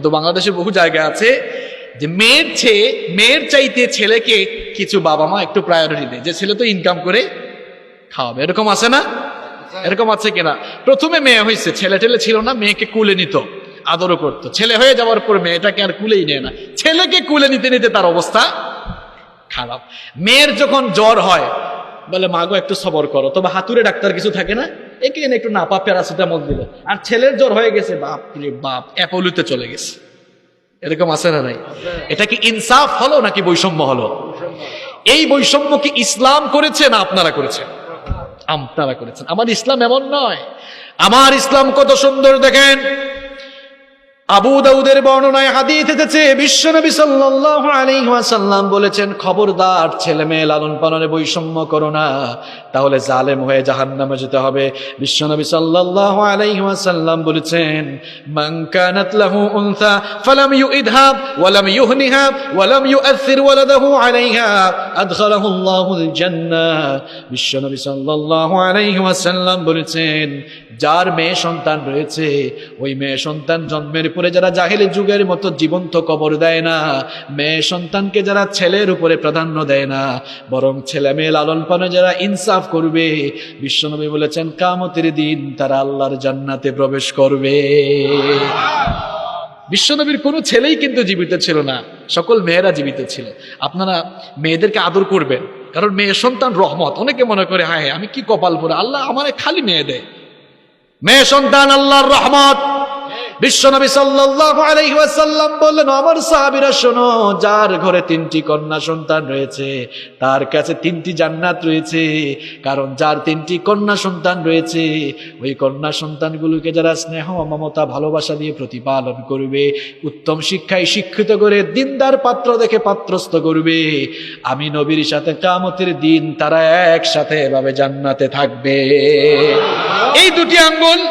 তো বাংলাদেশে বহু জায়গা আছে যে মেয়ের চাইতে ছেলেকে কিছু বাবা মা একটু প্রায়োরিটি দেয়, যে ছেলে তো ইনকাম করে খাওয়াবে। এরকম আছে না? এরকম আছে কিনা? প্রথমে মেয়ে হয়েছে, ছেলে টেলে ছিল না, মেয়েকে কুলে নিত, আদরও করতো। ছেলে হয়ে যাওয়ার পর মেয়েটাকে আর কুলেই নেয় না, ছেলেকে কুলে নিতে নিতে তার অবস্থা খারাপ। মেয়ের যখন জ্বর হয় বলে মা গো একটু সবর করো, তবে হাতুড়ে ডাক্তার কিছু থাকে না, একে এনে একটু নাপা প্যারাসিটামল দিল। আর ছেলের জ্বর হয়ে গেছে, বাপ রে বাপ, অ্যাপোলোতে চলে গেছে। এরকম আছে না নাই? এটা কি ইনসাফ হলো নাকি বৈষম্য হলো? এই বৈষম্য কি ইসলাম করেছে না আপনারা করেছেন? আপনারা করেছেন। আমার ইসলাম এমন নয়। আমার ইসলাম কত সুন্দর দেখেন। আবু দাউদের বর্ণনায় হাদিস এসেছে, বিশ্বনবী সাল্লাল্লাহু আলাইহি ওয়াসাল্লাম বলেছেন, খবরদার ছেলে মেয়ে লালন পালনে বৈষম্য করো না, তাহলে জালেম হয়ে জাহান্নামে যেতে হবে। বিশ্বনবী সাল্লাল্লাহু আলাইহি ওয়াসাল্লাম বলেছেন, মান কানাত লাহু উনসা ফালাম ইউইদহা ওয়া লাম ইউহনিহা ওয়া লাম ইউআসির ওয়ালাদাহু আলাইহা আদখালাহু আল্লাহুল জান্নাহ। বিশ্বনবী সাল্লাল্লাহু আলাইহি ওয়াসাল্লাম বলেছেন, যার মেয়ে সন্তান রয়েছে, ওই মেয়ে সন্তান জন্মের পরে যারা জাহেলি যুগের মতো জীবন্ত কবর দেয় না, মেয়ে সন্তানকে যারা ছেলের উপরে প্রাধান্য দেয় না, বরং ছেলে মেয়ে লালন পালনে যারা ইনসাফ করবে, বিশ্বনবী বলেছেন কিয়ামতের দিন তারা আল্লাহর জান্নাতে প্রবেশ করবে। বিশ্বনবীর কোনো ছেলেই কিন্তু জীবিত ছিল না, সকল মেয়েরা জীবিত ছিল। আপনারা মেয়েদেরকে আদর করবেন, কারণ মেয়ে সন্তান রহমত। অনেকে মনে করে হায় আমি কি কপাল পরে, আল্লাহ আমারে খালি মেয়ে দেয়। মেয়ে সন্তান আল্লাহর রহমত। বিশ্বনবী সাল্লাল্লাহু আলাইহি ওয়াসাল্লাম বললেন, আমার সাহাবীরা শোনো, যার ঘরে 3টি কন্যা সন্তান রয়েছে তার কাছে 3টি জান্নাত রয়েছে। কারণ যার 3টি কন্যা সন্তান রয়েছে, ওই কন্যা সন্তানগুলোকে যারা স্নেহ মমতা ভালোবাসা দিয়ে প্রতিপালন করবে, উত্তম শিক্ষায় শিক্ষিত করে দিনদার পাত্র দেখে পাত্রস্থ করবে, আমি নবীর সাথে কিয়ামতের দিন তারা একসাথে এভাবে জান্নাতে থাকবে। এই দুটি আঙ্গুল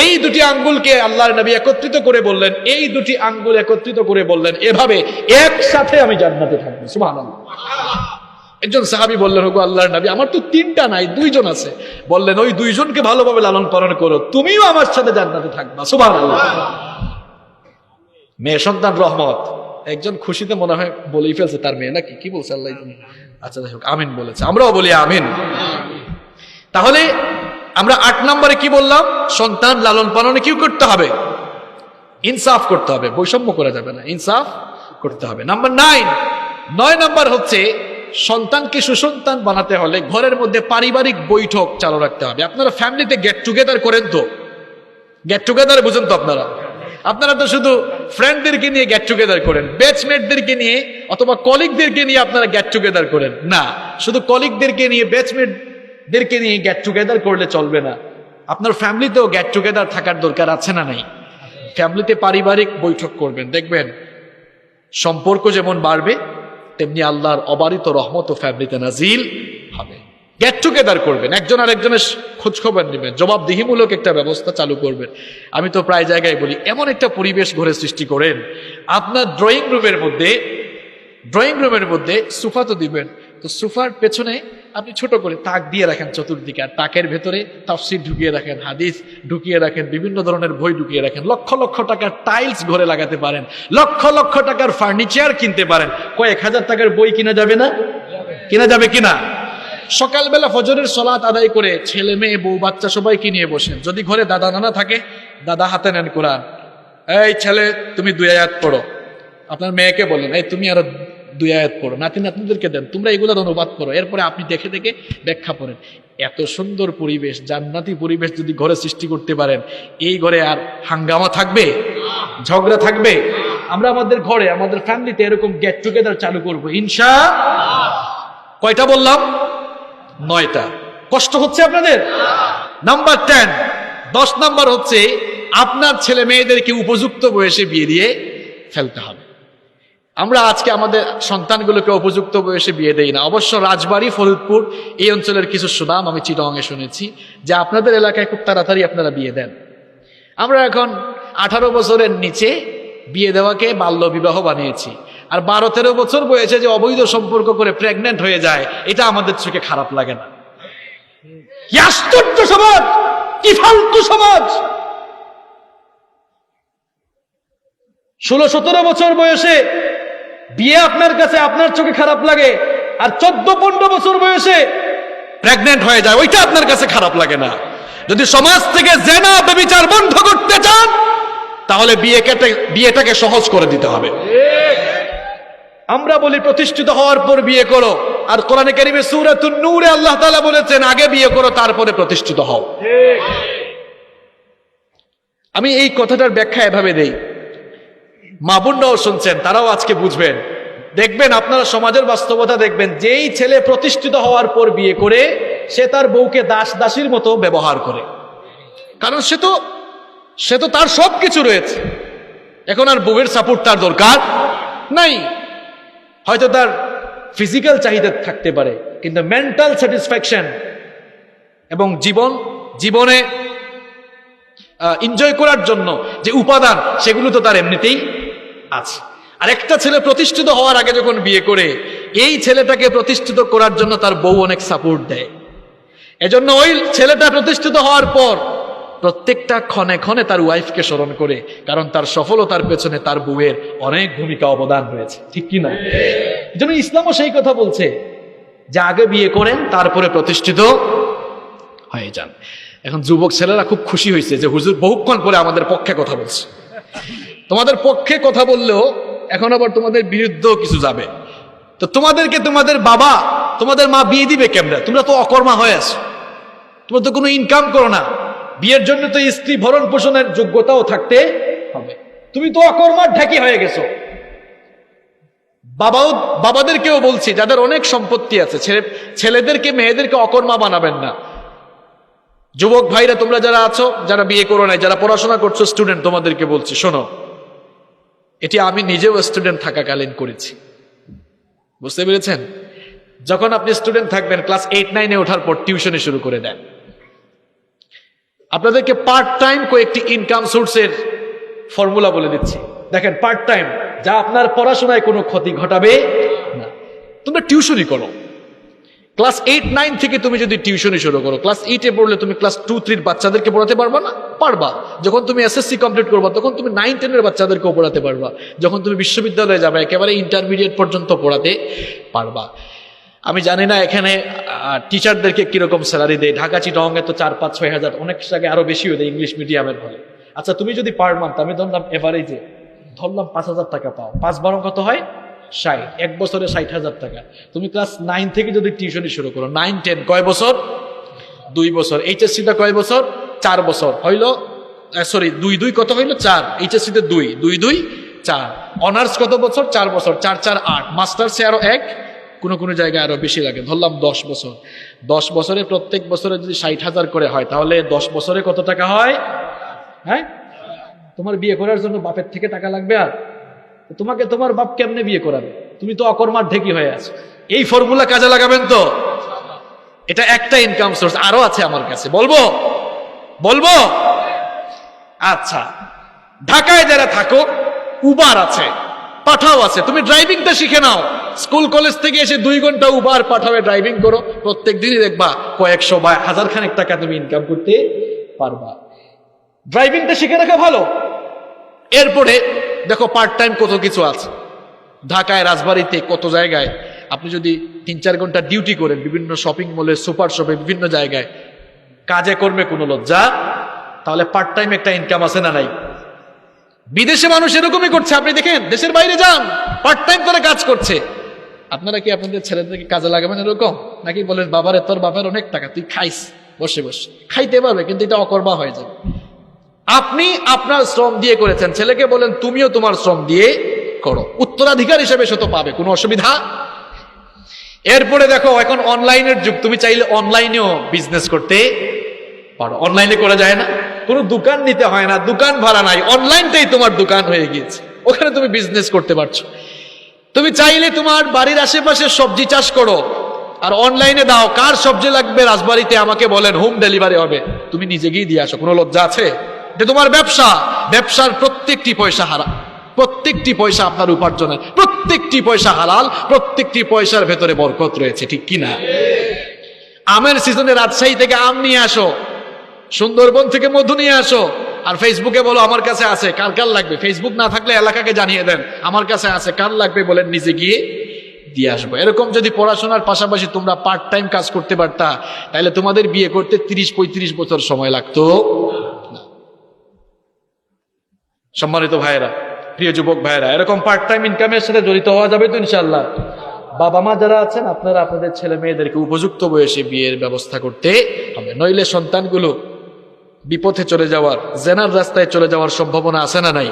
এই দুটি আঙ্গুলকে আল্লাহর নবী একত্রিত করে বললেন, এই দুটি আঙ্গুল একত্রিত করে বললেন, এভাবে একসাথে আমি জান্নাতে থাকবো। সুবহানাল্লাহ। একজন সাহাবী বললেন, ওগো আল্লাহর নবী, আমার তো 3টা নাই, 2জন আছে। বললেন, ওই 2জনকে ভালোভাবে লালন পালন করো, তুমিও আমার সাথে জান্নাতে থাকবা। সুবহানাল্লাহ। মেয়ে সন্তান রহমত। একজন খুশিতে মনে হয় বলেই ফেলছে তার মেয়ে, নাকি কি বলছে আল্লাহ? আচ্ছা যাই হোক, আমিন বলেছে, আমরাও বলি আমিন। তাহলে আমরা 8 নম্বরে কি বললাম? সন্তান লালন পালনে কি করতে হবে? ইনসাফ করতে হবে, বৈষম্য করা যাবে না, ইনসাফ করতে হবে। নাম্বার 9 নম্বর হচ্ছে, সন্তানকে সুসন্তান বানাতে হলে ঘরের মধ্যে পারিবারিক বৈঠক চালু রাখতে হবে। আপনারা ফ্যামিলিতে গেট টুগেদার করেন তো? গেট টুগেদার বুঝেন তো আপনারা? আপনারা তো শুধু ফ্রেন্ডদেরকে নিয়ে গেট টুগেদার করেন, ব্যাচমেটদেরকে নিয়ে অথবা কলিগদেরকে নিয়ে আপনারা গেট টুগেদার করেন না। শুধু কলিগদেরকে নিয়ে ব্যাচমেটদেরকে নিয়ে গেট টুগেদার করলে চলবে না। আপনার ফ্যামিলিতেও গেট টুগেদার থাকার দরকার আছে না নাই? ফ্যামিলিতে পারিবারিক বৈঠক করবেন, দেখবেন সম্পর্ক যেমন বাড়বে, তেমনি আল্লাহর অবারিত রহমত ও ফ্যামিলিতে নাজিল হবে। গেট টুগেদার করবেন, একজন আর একজনের খোঁজ খবর নেবেন, জবাবদিহিমূলক একটা ব্যবস্থা চালু করবেন। আমি তো প্রায় জায়গায় বলি, এমন একটা পরিবেশ ঘরে সৃষ্টি করেন, আপনার ড্রয়িং রুমের মধ্যে সোফা তো দিবেন, তো সোফার পেছনে আপনি ছোট করে তাক দিয়ে রাখেন চতুর্দিকে, আর তাকের ভেতরে তাফসীর ঢুকিয়ে রাখেন, হাদিস ঢুকিয়ে রাখেন, বিভিন্ন ধরনের বই ঢুকিয়ে রাখেন। লক্ষ লক্ষ টাকার টাইলস ঘরে লাগাতে পারেন, লক্ষ লক্ষ টাকার ফার্নিচার কিনতে পারেন। কয়েক হাজার টাকার বই কিনা যাবে না? কিনা যাবে কিনা? সকালবেলা ফজরের সালাত আদায় করে ছেলে মেয়ে বউ বাচ্চা সবাইকে নিয়ে বসেন। যদি ঘরে দাদা নানা থাকে, দাদা হাতে নেন কোরআন, এই ছেলে তুমি 2 আয়াত পড়ো। আপনার মেয়েকে বলেন, এই তুমি আরো 2 আয়াত পড়ো। নাতি নাতনিদেরকে দেন, তোমরা এগুলোর অনুবাদ করো, এরপরে আপনি দেখে দেখে ব্যাখ্যা পড়েন। এত সুন্দর পরিবেশ, জান্নাতি পরিবেশ যদি ঘরে সৃষ্টি করতে পারেন, এই ঘরে আর হাঙ্গামা থাকবে? ঝগড়া থাকবে? আমরা আমাদের ঘরে, আমাদের ফ্যামিলিতে এরকম গেট টুগেদার চালু করবো ইনশাআল্লাহ। কয়টা বললাম? 9টা। কষ্ট হচ্ছে আপনাদের? নাম্বার 10 নাম্বার হচ্ছে, আপনার ছেলে মেয়েদেরকে উপযুক্ত বয়সে বিয়ে দিয়ে ফেলতে হবে। আমরা আজকে আমাদের সন্তানগুলোকে উপযুক্ত বয়সে বিয়ে দেই না। অবশ্য রাজবাড়ী, ফরিদপুর এই অঞ্চলের কিছু সুনাম আমি চিটাগাঙে শুনেছি যে আপনাদের এলাকায় খুব তাড়াতাড়ি আপনারা বিয়ে দেন। আমরা এখন 18 বছরের নিচে বিয়ে দেওয়াকে বাল্য বিবাহ বানিয়েছি, আর 12-13 বছর বয়সে যে অবৈধ সম্পর্ক করে প্রেগনেন্ট হয়ে যায়, এটা আমাদের চোখে খারাপ লাগে না? কি আশ্চর্য সমাজ, কি ফালতু সমাজ! 16-17 বছর বয়সে বিয়ে আপনার কাছে আপনার চোখে খারাপ লাগে, আর 14-15 বছর বয়সে প্রেগনেন্ট হয়ে যায়, ওইটা আপনার কাছে খারাপ লাগে না। যদি সমাজ থেকে জেনা ব্যভিচার বন্ধ করতে চান তাহলে বিয়েটাকে সহজ করে দিতে হবে। আমরা বলি প্রতিষ্ঠিত হওয়ার পর বিয়ে করো, আর কোরআনে কারীমে সূরাতুন নূরে আল্লাহ তাআলা বলেছেন আগে বিয়ে করো তারপরে প্রতিষ্ঠিত হও। আমি এই কথাটার ব্যাখ্যা এভাবে দেই, মা বোনরাও শুনছেন, তারাও আজকে বুঝবেন। দেখবেন আপনারা সমাজের বাস্তবতা দেখবেন, যেই ছেলে প্রতিষ্ঠিত হওয়ার পর বিয়ে করে সে তার বউকে দাস দাসীর মতো ব্যবহার করে, কারণ সে তো তার সব কিছু রয়েছে, এখন আর বউয়ের সাপোর্ট তার দরকার নাই। হয়তো তার ফিজিক্যাল চাহিদা থাকতে পারে, কিন্তু মেন্টাল স্যাটিসফ্যাকশন এবং জীবনে এনজয় করার জন্য যে উপাদান সেগুলো তো তার এমনিতেই আছে। আর একটা ছেলে প্রতিষ্ঠিত হওয়ার আগে যখন বিয়ে করে, এই ছেলেটাকে প্রতিষ্ঠিত করার জন্য তার বউ অনেক সাপোর্ট দেয়। এজন্য ওই ছেলেটা প্রতিষ্ঠিত হওয়ার পর প্রত্যেকটা ক্ষণে ক্ষণে তার ওয়াইফকে স্মরণ করে, কারণ তার সফলতার পেছনে তার বউয়ের অনেক ভূমিকা অবদান রয়েছে, ঠিক কি না? এজন্য ইসলামও সেই কথা বলছে যে আগে বিয়ে করেন তারপরে প্রতিষ্ঠিত হয়ে যান। এখন যুবক ছেলেরা খুব খুশি হয়েছে যে হুজুর বহুক্ষণ পরে আমাদের পক্ষে কথা বলছে। তোমাদের পক্ষে কথা বললেও এখন আবার তোমাদের বিরুদ্ধেও কিছু যাবে, তো তোমাদেরকে তোমাদের বাবা তোমাদের মা বিয়ে দিবে কেমনে? তোমরা তো অকর্মা হয়ে আছো, তোমরা তো কোনো ইনকাম করো না, বিয়ের জন্য তো স্ত্রী ভরণ পোষণের যোগ্যতাও থাকতে হবে, তুমি তো অকর্মার ঢাকি হয়ে গেছো। বাবাদেরকেও বলছি, যাদের অনেক সম্পত্তি আছে, ছেলেদেরকে মেয়েদেরকে অকর্মা বানাবেন না। যুবক ভাইরা তোমরা যারা আছো, যারা বিয়ে করো নাই, যারা পড়াশোনা করছো, স্টুডেন্ট, তোমাদেরকে বলছি শোনো, এটি আমি নিজেও স্টুডেন্ট থাকাকালীন করেছি, বুঝতে পেরেছেন? যখন আপনি স্টুডেন্ট থাকবেন, ক্লাস 8-9-এ ওঠার পর টিউশনি শুরু করে দেন। আপনাদেরকে পার্ট টাইম কয়েকটি ইনকাম সোর্সের ফর্মুলা বলে দিচ্ছি। দেখেন, পার্ট টাইম যা আপনার পড়াশোনায় কোনো ক্ষতি ঘটাবে না। তোমরা টিউশনি করো, ক্লাস 8-9 থেকে তুমি যদি টিউশনি শুরু করো, ক্লাস 8-এ পড়লে তুমি ক্লাস 2-3 বাচ্চাদেরকে পড়াতে পারবা না? পারবা। যখন তুমি এসএসসি কমপ্লিট করবা তখন তুমি 9-10-এর বাচ্চাদেরকেও পড়াতে পারবা। যখন তুমি বিশ্ববিদ্যালয়ে যাবে একেবারে ইন্টারমিডিয়েট পর্যন্ত পড়াতে পারবা। আমি জানি না এখানে টিচারদেরকে কিরকম স্যালারি দেয়। ঢাকা চিটাগংয়ে তো 4-5-6 হাজার, অনেক জায়গায় আরো বেশিও দেয় ইংলিশ মিডিয়ামের হলে। আচ্ছা, তুমি যদি পার মান্থ, আমি ধরলাম এভারেজে ধরলাম 5,000 টাকা পাও, 5-12 কত হয়? 60, এক বছরে 60,000 টাকা। তুমি ক্লাস 9 থেকে যদি টিউশনি শুরু করো, 9-10 কয় বছর? 2 বছর। এইচএসসিটা কয় বছর? 4 বছর হইল, সরি 2-2 কত হইল? 4। এইচএসসিতে 2-2 4। অনার্স কত বছর? 4 বছর। 4-4 8। মাস্টার্সে আরো 1, কোনো জায়গায় আরো বেশি লাগে, ধরলাম 10 বছর। 10 বছরে প্রত্যেক বছরে যদি 60,000 করে হয়, তাহলে 10 বছরে কত টাকা হয়? হ্যাঁ, তোমার বিয়ে করার জন্য বাপের থেকে টাকা লাগবে? আর তোমাকে তোমার বাপ কেমনে বিয়ে করাবে? তুমি তো অকর্মার ঢেকি হয়ে আছো। এই ফর্মুলা কাজে লাগাবেন তো? এটা একটা ইনকাম সোর্স, আরো আছে আমার কাছে, বলবো? আচ্ছা, ঢাকায় যারা থাকো, উবার আছে, পাঠাও আছে, তুমি ড্রাইভিংটা শিখে নাও। স্কুল কলেজ থেকে এসে 2 ঘন্টা উবার পাঠাবে, ড্রাইভিং করো, প্রত্যেক দিনই দেখবা কয়েকশো বা 1000 খানেক টাকা তুমি ইনকাম করতে পারবা। ড্রাইভিংটা শিখে রাখা ভালো। এরপরে দেখো পার্ট টাইম কত কিছু আছে ঢাকায়, রাজবাড়িতে, কত জায়গায়। আপনি যদি 3-4 ঘন্টা ডিউটি করেন বিভিন্ন শপিং মলে, সুপার শপে, বিভিন্ন জায়গায়, কাজে কর্মে কোনো লজ্জা, তাহলে পার্ট টাইম একটা ইনকাম আছে না নাই? বিদেশে মানুষ এরকমই করছে, আপনি দেখেন, দেশের বাইরে যান, পার্ট টাইম করে কাজ করছে। আপনারা কি আপনাদের ছেলেদেরকে কাজে লাগাবেন এরকম? নাকি বলেন বাবারে তোর বাবার অনেক টাকা, তুই খাইস, বসে বসে খাইতে পারবে, কিন্তু এটা অকর্মা হয়ে যাবে। আপনি আপনার শ্রম দিয়ে করেছেন, ছেলেকে বলেন তুমিও তোমার শ্রম দিয়ে করো, উত্তরাধিকার হিসেবে সে তো পাবে, কোনো অসুবিধা। এরপরে দেখো, এখন অনলাইনের যুগ, তুমি চাইলে অনলাইনেও বিজনেস করতে পারো। অনলাইনে করা যায় না? কোনো দোকান নিতে হয় না, দোকান ভাড়া নাই, অনলাইনটাই তোমার দোকান হয়ে গিয়েছে, ওখানে তুমি বিজনেস করতে পারছো। তুমি চাইলে তোমার বাড়ির আশেপাশে সবজি চাষ করো আর অনলাইনে দাও, কার সবজি লাগবে রাজবাড়িতে আমাকে বলেন, হোম ডেলিভারি হবে, তুমি নিজে গিয়ে দিয়ে আসো, কোনো লজ্জা আছে? এটা তোমার ব্যবসা। ব্যবসার প্রত্যেকটি পয়সা হারাম, প্রত্যেকটি পয়সা আপনার উপার্জনের, প্রত্যেকটি পয়সা হালাল, প্রত্যেকটি পয়সার ভেতরে বরকত রয়েছে, ঠিক কিনা? আমের সিজনে রাজশাহী থেকে আম নিয়ে আসো, সুন্দরবন থেকে মধু নিয়ে আসো, আর ফেসবুকে বলো আমার কাছে আছে, কার কার লাগবে? ফেসবুক না থাকলে এলাকাকে জানিয়ে দেন আমার কাছে আছে, কার লাগবে বলেন, নিজে গিয়ে দিয়ে আসবো। এরকম যদি পড়াশোনার পাশাপাশি তোমরা পার্ট টাইম কাজ করতে পারতা, তাহলে তোমাদের বিয়ে করতে 30-35 বছর সময় লাগতো না। সম্মানিত ভাইয়েরা, প্রিয় যুবক ভাইয়েরা, এরকম পার্ট টাইম ইনকামের সাথে জড়িত হওয়া যাবে তো ইনশাআল্লাহ। বাবা মা যারা আছেন, আপনারা আপনাদের ছেলে মেয়েদেরকে উপযুক্ত বয়সে বিয়ের ব্যবস্থা করতে হবে, নইলে সন্তানগুলো বিপথে চলে যাওয়ার, জেনার রাস্তায় চলে যাওয়ার সম্ভাবনা আছে না নাই?